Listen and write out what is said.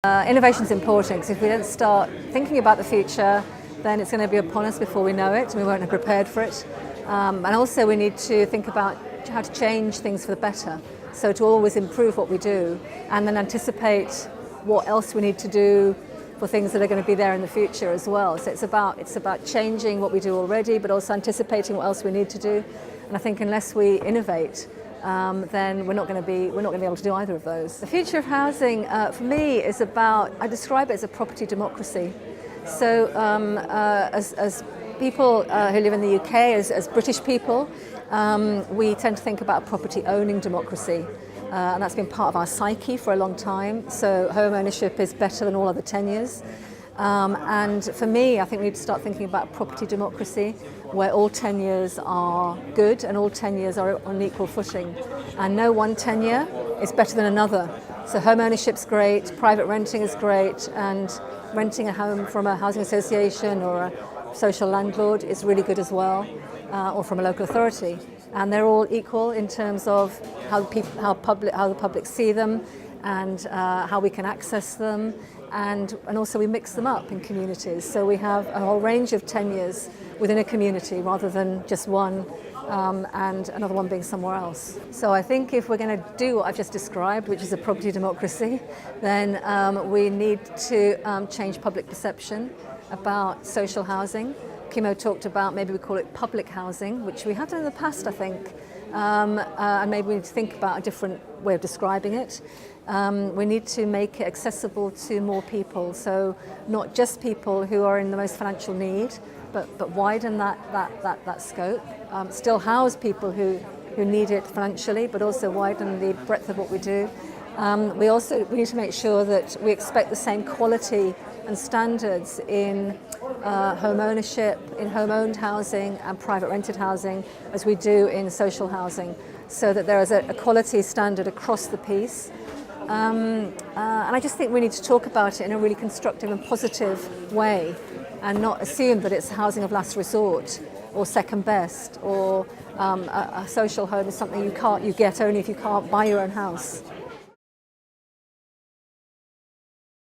Innovation is important because if we don't start thinking about the future, then it's going to be upon us before we know it and we won't have prepared for it. And also we need to think about how to change things for the better. So to always improve what we do and then anticipate what else we need to do for things that are going to be there in the future as well. So it's about changing what we do already, but also anticipating what else we need to do. And I think unless we innovate, then we're not going to be able to do either of those. The future of housing, for me, is about, I describe it as a property democracy. So as people who live in the UK, as British people, we tend to think about property owning democracy. And that's been part of our psyche for a long time. So home ownership is better than all other tenures. And for me, I think we need to start thinking about property democracy, where all tenures are good and all tenures are on equal footing. And no one tenure is better than another. So home ownership's great, private renting is great, and renting a home from a housing association or a social landlord is really good as well, or from a local authority. And they're all equal in terms of how the public see them and how we can access them. And also we mix them up in communities. So we have a whole range of tenures within a community rather than just one and another one being somewhere else. So I think if we're going to do what I've just described, which is a property democracy, then we need to change public perception about social housing. Kimo talked about, maybe we call it public housing, which we have done in the past, I think. And maybe we need to think about a different way of describing it. We need to make it accessible to more people, so not just people who are in the most financial need, but widen that scope. Still house people who need it financially, but also widen the breadth of what we do. We need to make sure that we expect the same quality and standards in home ownership, in home-owned housing and private rented housing as we do in social housing, so that there is a quality standard across the piece. And I just think we need to talk about it in a really constructive and positive way and not assume that it's housing of last resort or second best, or a social home is something you get only if you can't buy your own house.